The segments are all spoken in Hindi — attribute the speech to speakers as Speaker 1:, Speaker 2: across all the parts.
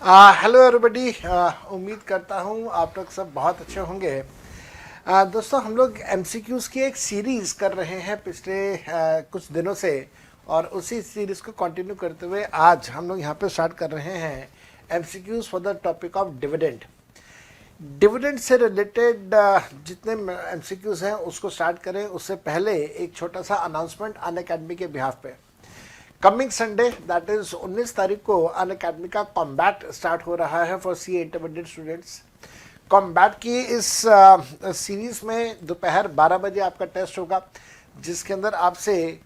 Speaker 1: Hello everybody. उम्मीद करता हूँ आप लोग सब बहुत अच्छे होंगे। दोस्तों, हम लोग एमसीक्यूज़ की एक सीरीज़ कर रहे हैं पिछले कुछ दिनों से, और उसी सीरीज़ को कंटिन्यू करते हुए आज हम लोग यहाँ पे स्टार्ट कर रहे हैं MCQs for the topic of dividend. Dividend से रिलेटेड जितने एमसीक्यूज़ हैं उसको स्टार्ट करें उससे पहले एक छोटा सा अनाउंसमेंट अनअकैडमी के बिहाफ पे। कमिंग संडे दैट इज 19 तारीख को अनअकैडमी का कॉम्बैट स्टार्ट हो रहा है for C intermediate students. Combat की इस सीरीज में दोपहर 12 बजे आपका टेस्ट होगा, जिसके अंदर आपसे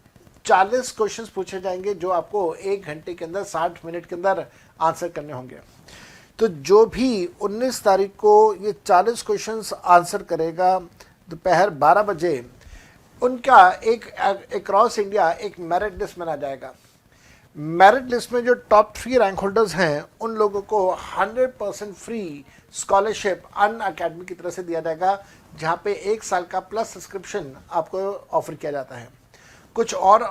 Speaker 1: 40 क्वेश्चंस पूछे जाएंगे जो आपको 1 घंटे के अंदर 60 मिनट के अंदर आंसर करने होंगे। तो जो भी 19 तारीख को ये 40 क्वेश्चंस आंसर करेगा दोपहर 12 बजे, उनका एक अक्रॉस इंडिया एक मेरिट लिस्ट बना जाएगा। मेरिट लिस्ट में जो टॉप 3 रैंक होल्डर्स हैं उन लोगों को 100% फ्री स्कॉलरशिप अनअकैडमी की तरफ से दिया जाएगा, जहां पे 1 साल का प्लस सब्सक्रिप्शन आपको ऑफर किया जाता है। कुछ और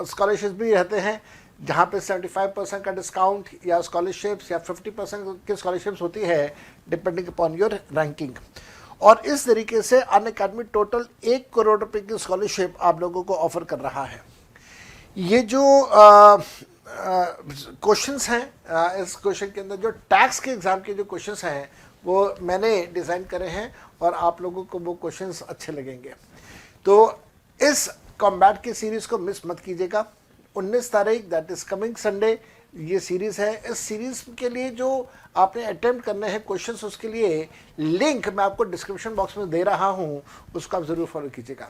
Speaker 1: स्कॉलरशिप भी रहते हैं जहां पे 75% का डिस्काउंट या स्कॉलरशिप्स या 50% की स्कॉलरशिप्स होती है डिपेंडिंग अपॉन योर रैंकिंग। और इस तरीके से अनअकैडमी टोटल 1 करोड़ रुपए की स्कॉलरशिप आप लोगों को ऑफर कर रहा है। ये जो क्वेश्चंस हैं इस क्वेश्चन के अंदर जो टैक्स के एग्जाम के जो क्वेश्चंस हैं वो मैंने डिज़ाइन करे हैं और आप लोगों को वो क्वेश्चंस अच्छे लगेंगे। तो इस कॉम्बैट की सीरीज़ को मिस मत कीजिएगा। 19 तारीख दैट इज़ कमिंग संडे ये सीरीज़ है। इस सीरीज़ के लिए जो आपने अटेम्प्ट करने हैं क्वेश्चंस, उसके लिए लिंक मैं आपको डिस्क्रिप्शन बॉक्स में दे रहा हूं, उसको आप ज़रूर फॉलो कीजिएगा।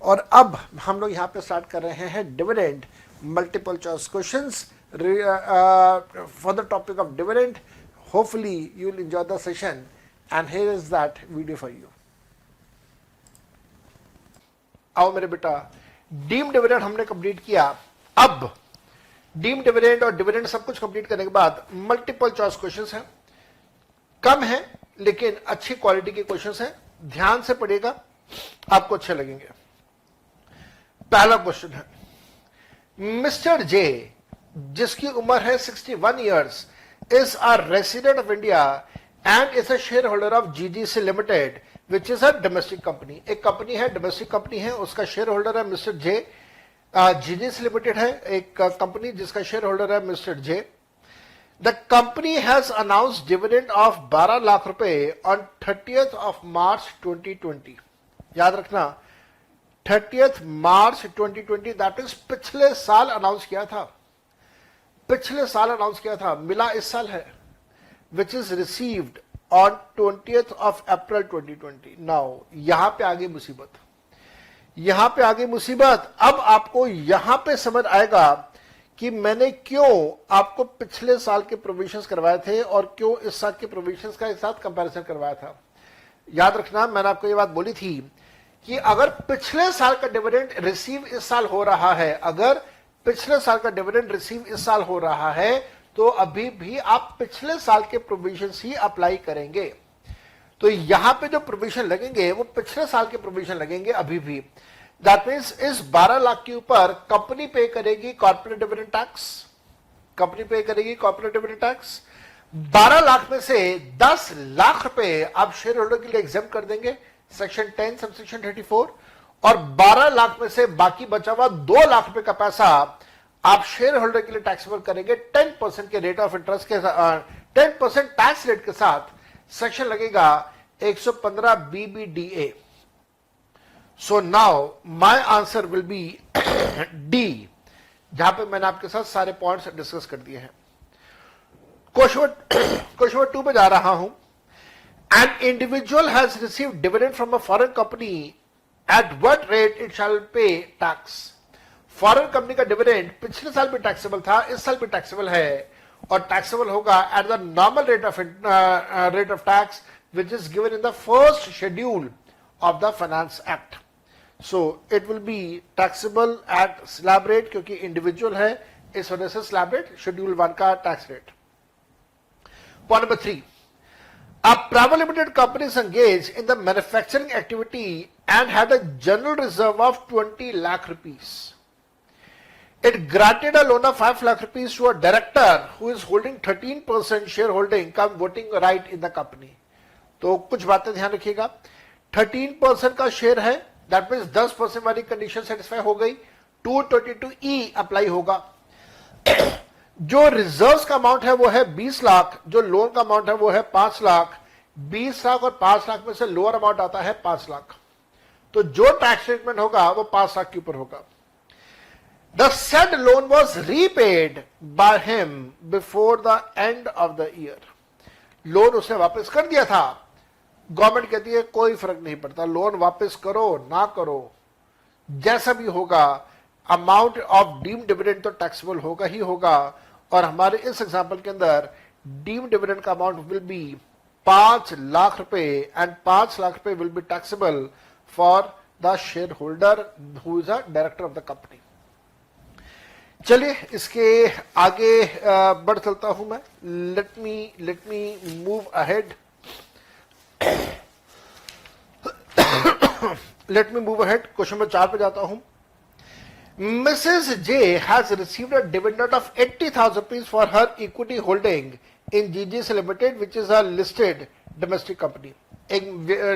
Speaker 1: और अब हम लोग यहाँ पे स्टार्ट कर रहे हैं dividend multiple choice questions for the topic of dividend. Hopefully you will enjoy the session and here is that video for you. आओ मेरे बेटा, डीम डिविडेंड हमने कंप्लीट किया। अब डीम डिविडेंड और डिविडेंड सब कुछ कंप्लीट करने के बाद मल्टीपल चॉइस क्वेश्चंस हैं, कम है लेकिन अच्छी क्वालिटी के क्वेश्चंस हैं। ध्यान से पढ़िएगा, आपको अच्छे लगेंगे। पहला क्वेश्चन है, मिस्टर जे जिसकी उम्र है 61 years is a resident of India and is a share holder of GGC limited which is a domestic company. एक कंपनी है, डोमेस्टिक कंपनी है, उसका शेयर होल्डर है मिस्टर जे। जीजीसी लिमिटेड है एक कंपनी जिसका शेयर होल्डर है mister J. The company has announced dividend of 12 lakh रुपए ऑन 30th of March 2020। याद रखना 30th March 2020 दैट इज पिछले साल अनाउंस किया था, पिछले साल अनाउंस किया था, मिला इस साल है। Which is received on 20th of April 2020। Now यहां पे आगे मुसीबत, यहां पे आगे मुसीबत। अब आपको यहां पे समझ आएगा कि मैंने क्यों आपको पिछले साल के प्रोविजंस करवाए थे और क्यों इस साल के प्रोविजंस का एक साथ कंपैरिजन करवाया था। याद रखना मैंने आपको ये बात बोली थी कि अगर पिछले साल का डिविडेंड रिसीव इस साल हो रहा है, अगर पिछले साल का डिविडेंड रिसीव इस साल हो रहा है तो अभी भी आप पिछले साल के प्रोविजंस ही अप्लाई करेंगे। तो यहां पे जो प्रोविजन लगेंगे वो पिछले साल के प्रोविजन लगेंगे अभी भी। दैट मीन्स इस 12 लाख के ऊपर कंपनी पे करेगी कॉर्पोरेट डिविडेंड टैक्स, कंपनी पे करेगी कॉर्पोरेट डिविडेंड टैक्स। 12 लाख में से 10 लाख रुपए आप शेयर होल्डर के लिए एग्जाम कर देंगे सेक्शन 10 सबसेक्शन 34, और 12 लाख में से बाकी बचा हुआ 2 लाख रुपए का पैसा आप शेयर होल्डर के लिए टैक्सेबल करेंगे 10% के रेट ऑफ इंटरेस्ट के 10% टैक्स रेट के साथ। सेक्शन लगेगा 115 BBDA। So now my answer will be D, जहां पे मैंने आपके साथ सारे पॉइंट्स डिस्कस कर दिए हैं। क्वेश्चन 2 पे जा रहा हूं। An individual has received dividend from a foreign company. At what rate it shall pay tax? Foreign company का डिविडेंड पिछले साल भी टैक्सेबल था, इस साल भी टैक्सेबल है, और टैक्सेबल होगा at the normal rate of tax which is given in the first schedule of the finance act. So it will be taxable at slab rate, क्योंकि इंडिविजुअल है इस वजह से स्लैब रेट शेड्यूल 1 का tax rate. Point number 3, a private limited company is engaged in the manufacturing activity and had a general reserve of 20 lakh rupees. It granted a loan of 5 lakh rupees to a director who is holding 13% shareholding cum voting right in the company. तो कुछ बातें ध्यान रखिएगा, 13% का शेयर है, दैट मीन्स 10% वाली कंडीशन सेटिस्फाई हो गई, 222E अप्लाई होगा। जो रिजर्व्स का अमाउंट है वो है 20 लाख, जो लोन का अमाउंट है वो है 5 लाख, 20 लाख और 5 लाख में से लोअर अमाउंट आता है 5 लाख, तो जो टैक्स ट्रीटमेंट होगा वो 5 लाख के ऊपर होगा। The said loan was repaid by him before the end of the year. Loan उसने वापस कर दिया था। गवर्नमेंट कहती है कोई फर्क नहीं पड़ता, लोन वापस करो ना करो, जैसा भी होगा अमाउंट ऑफ डीम्ड डिविडेंड तो टैक्सेबल होगा ही होगा। और हमारे इस एग्जांपल के अंदर डीम्ड डिविडेंड का अमाउंट विल बी 5 लाख रुपए एंड 5 लाख रुपए will be taxable for the share holder who is a director of the company. चलिए इसके आगे बढ़ चलता हूं मैं। Let me move ahead. Let me move ahead, question number 4 पे जाता हूं। Mrs J has received a dividend of 80,000 rupees for her equity holding in GGC limited which is a listed domestic company. एक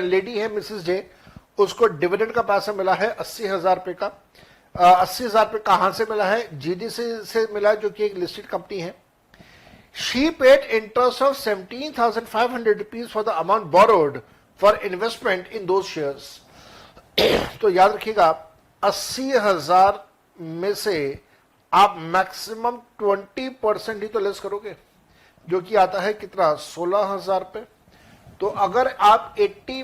Speaker 1: लेडी है मिसेस जे, उसको डिविडेंड का पैसा मिला है 80,000 रुपए का। 80,000 रुपए कहां से मिला है? जीडीसी से मिला, जो कि एक लिस्टेड कंपनी है। She paid interest of 17,500 rupees for the amount borrowed for investment in those shares. तो याद रखिएगा 80,000 में से आप मैक्सिमम 20% ही तो लेस करोगे, जो कि आता है कितना? 16,000 रुपए। तो अगर आप 80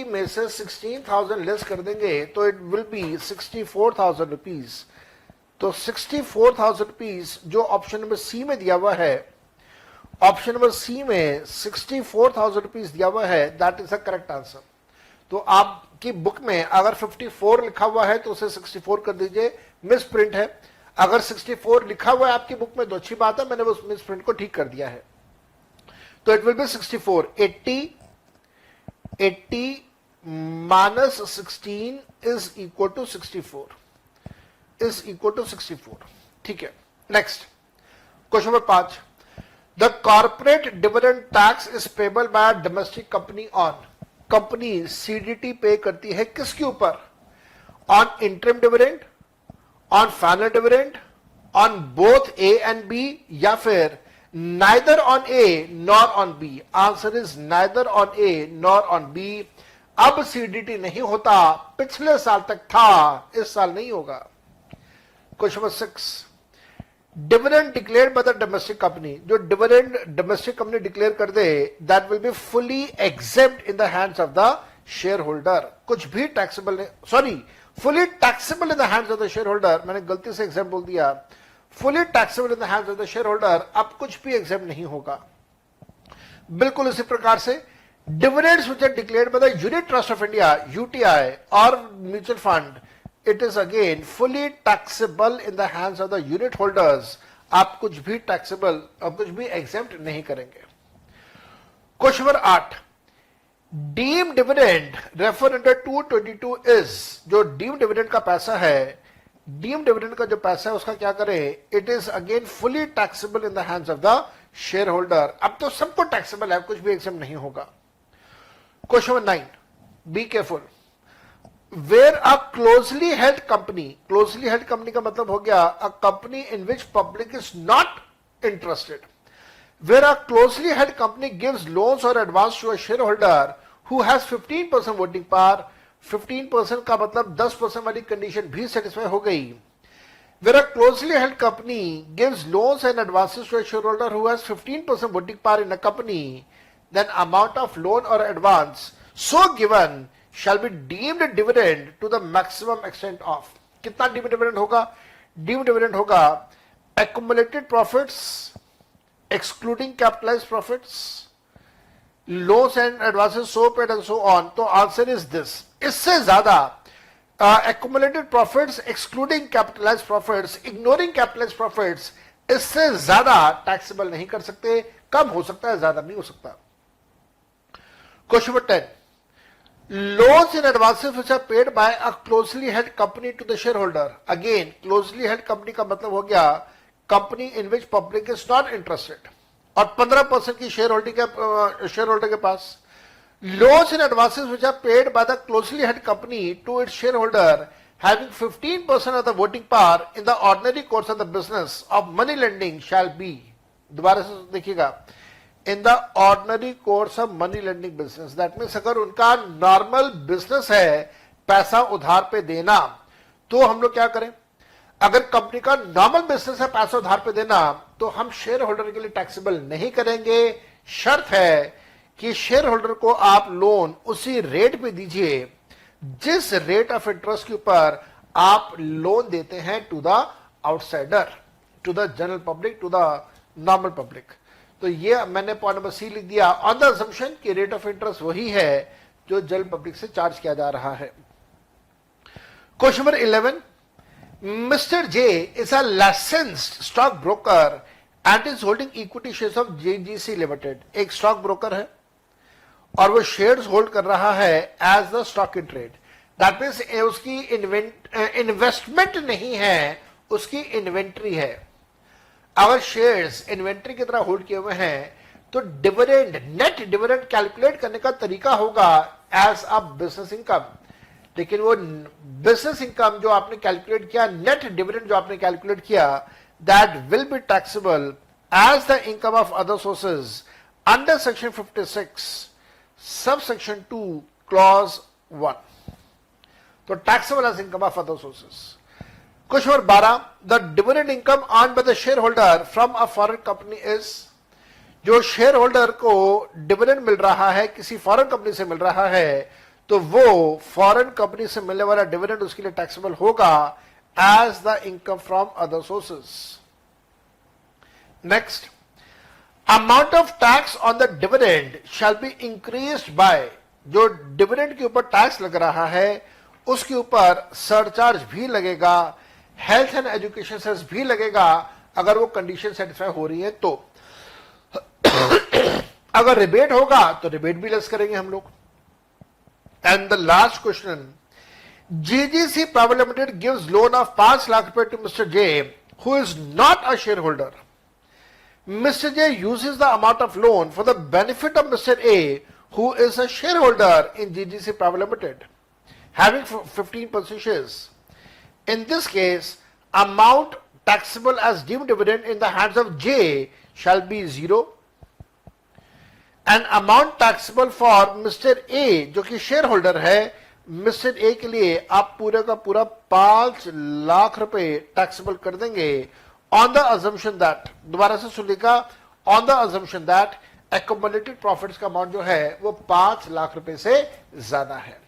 Speaker 1: में से 16,000 लेस कर देंगे तो इट विल बी 64,000 रुपीज। तो 64,000 रुपीज जो ऑप्शन नंबर सी में दिया हुआ है, ऑप्शन नंबर सी में 64,000 रुपीज दिया हुआ है, that is the correct answer. तो आपकी बुक में अगर 54 लिखा हुआ है तो उसे 64 कर दीजिए, मिस प्रिंट है। अगर 64 लिखा हुआ है आपकी बुक में तो अच्छी बात है, मैंने उस मिस प्रिंट को ठीक कर दिया है। तो it will be 64। 80 minus 16 is equal to 64, is equal to 64। ठीक है, next question number 5। The corporate dividend tax is payable by domestic company on. Company CDT pay करती है किसके ऊपर? On interim dividend, on final dividend, on both A and B, या फिर neither on A nor on B। Answer is neither on A nor on B। अब सीडीटी नहीं होता, पिछले साल तक था, इस साल नहीं होगा। Question number 6। Dividend declared by the domestic company. जो डिविडेंड डोमेस्टिक कंपनी डिक्लेयर कर दे, that will be fully exempt in the hands of the share holder. कुछ भी टैक्सेबल नहीं, sorry, fully taxable in the hands of the share holder. मैंने गलती से एग्जाम्पल बोल दिया, fully taxable in the hands of the share holder. अब कुछ भी एग्जाम नहीं होगा। बिल्कुल इसी प्रकार से dividends which are declared by the Unit Trust of India, UTI, और mutual fund, it is again fully taxable in the hands of the unit holders. आप कुछ भी टैक्सेबल, अब कुछ भी एग्जाम्प्ट नहीं करेंगे। Question number 8। Deemed dividend refer under 222 is. जो डीम्ड डिविडेंड का पैसा है, डीम्ड डिविडेंड का जो पैसा है उसका क्या करें? It is again fully taxable in the hands of the share holder. अब तो सबको टैक्सेबल है, कुछ भी एग्जाम नहीं होगा। Question number 9। Be careful. Where a closely held company, closely held company का मतलब हो गया a company in which public is not interested. Where a closely held company gives loans और advance to a share holder who has 15% voting power. 15% का मतलब 10% वाली कंडीशन भी सेटिस्फाई हो गई। Where a closely held company gives loans and advances to a shareholder who has 15% voting power in a company, then amount of loan or advance so given shall be deemed dividend to the maximum extent of। कितना deemed dividend होगा? Deemed dividend होगा accumulated profits excluding capitalized profits, loans and advances so paid and so on। तो आंसर इज दिस। इससे ज्यादा accumulated profits excluding capitalized profits, ignoring capitalized profits, इससे ज्यादा टैक्सेबल नहीं कर सकते। कम हो सकता है, ज्यादा नहीं हो सकता। Question number 10। loans in advances which are paid by a closely held company to the shareholder. Again, closely held company का मतलब हो गया company in which public is not interested और 15% की शेयर होल्डर के पास. Loans in advances which are paid by the closely held company to its shareholder having 15% of the voting power in the ordinary course of the business of money lending shall be. दोबारा से देखिएगा, in the ordinary course of money lending business. That means अगर उनका नॉर्मल बिजनेस है पैसा उधार पे देना, तो हम लोग क्या करें? अगर कंपनी का नॉर्मल बिजनेस है पैसा उधार पे देना, तो हम शेयर होल्डर के लिए टैक्सेबल नहीं करेंगे. शर्त है कि शेयर होल्डर को आप लोन उसी रेट पे दीजिए जिस रेट ऑफ इंटरेस्ट के ऊपर आप लोन देते हैं to the outsider, to the general public, to the normal public. तो ये मैंने पॉइंट नंबर सी लिख दिया ऑन द अजम्पशन कि रेट ऑफ इंटरेस्ट वही है जो जनरल पब्लिक से चार्ज किया जा रहा है. Question number 11. Mr. J is a licensed stock broker and is holding equity shares of JGC Limited. एक स्टॉक ब्रोकर है और वो शेयर्स होल्ड कर रहा है as the stock in trade. That means उसकी इन्वेस्टमेंट नहीं है, उसकी इन्वेंट्री है. अगर शेयर्स इन्वेंट्री की तरह होल्ड किए हुए हैं तो डिविडेंड, नेट डिविडेंड कैलकुलेट करने का तरीका होगा एज अ बिजनेस इनकम. लेकिन वो बिजनेस इनकम जो आपने कैलकुलेट किया, नेट डिविडेंड जो आपने कैलकुलेट किया, that will be taxable as the income of other sources under section 56 sub section 2 clause 1. तो taxable as income of other sources. Question number 12. The dividend income earned by the share holder from a foreign company is. जो शेयर होल्डर को डिविडेंड मिल रहा है किसी फॉरेन कंपनी से मिल रहा है, तो वो फॉरेन कंपनी से मिलने वाला डिविडेंड उसके लिए टैक्सेबल होगा as the income from other sources. Next, amount of tax on the dividend shall be increased by. जो डिविडेंड के ऊपर टैक्स लग रहा है उसके ऊपर सरचार्ज भी लगेगा, हेल्थ एंड एजुकेशन सेस भी लगेगा अगर वो कंडीशन सेटिस्फाई हो रही है तो. अगर रिबेट होगा तो रिबेट भी लेस करेंगे हम लोग. And the last question, GGC Private Limited gives loan of 5 lakh rupees to Mr. J, who is not a shareholder. Mr. J uses the amount of loan for the benefit of Mr. A, who is a shareholder in GGC Private Limited, having 15% shares. In this case, amount taxable as deemed dividend in the hands of J shall be 0. And amount taxable for mister A जो कि शेयर होल्डर है, मिस्टर ए के लिए आप पूरे का पूरा 5 लाख रुपए टैक्सेबल कर देंगे ऑन द अजम्पशन दैट, दोबारा से सुनिएगा, on the assumption that accumulated profits का अमाउंट जो है वो 5 लाख रुपए से ज्यादा है.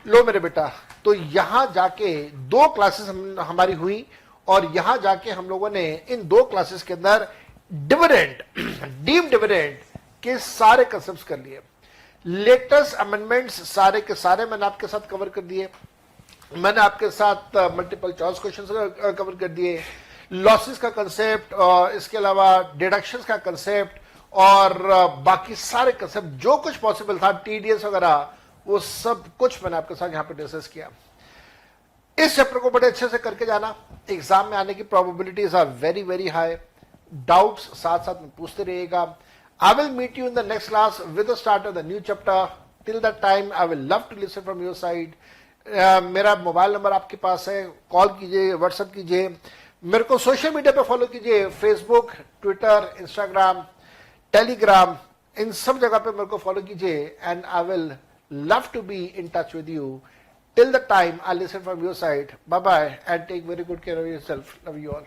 Speaker 1: लो मेरे बेटा, तो यहां जाके 2 क्लासेस हमारी हुई और यहां जाके हम लोगों ने इन 2 क्लासेस के अंदर डिविडेंड, डीम्ड डिविडेंड के सारे कंसेप्ट्स कर लिए. लेटेस्ट अमेंडमेंट्स सारे के सारे मैंने आपके साथ कवर कर दिए. मैंने आपके साथ मल्टीपल चॉइस क्वेश्चंस कवर कर दिए, लॉसेस का कंसेप्ट, इसके अलावा डिडक्शंस का कंसेप्ट और बाकी सारे कंसेप्ट जो कुछ पॉसिबल था, टीडीएस वगैरह, वो सब कुछ मैंने आपके साथ यहां पे डिस्कस किया. इस चैप्टर को बड़े अच्छे से करके जाना, एग्जाम में आने की probabilities are very very high. Doubts साथ साथ में पूछते रहिएगा. I will meet you in the next class with the start of the new chapter. Till that time, I will love to listen from your side. मेरा मोबाइल नंबर आपके पास है, कॉल कीजिए, व्हाट्सएप कीजिए, मेरे को सोशल मीडिया पे फॉलो कीजिए, फेसबुक, ट्विटर, इंस्टाग्राम, टेलीग्राम, इन सब जगह पे मेरे को फॉलो कीजिए. And I will love to be in touch with you. Till the time I listen from your side. Bye bye and take very good care of yourself. Love you all.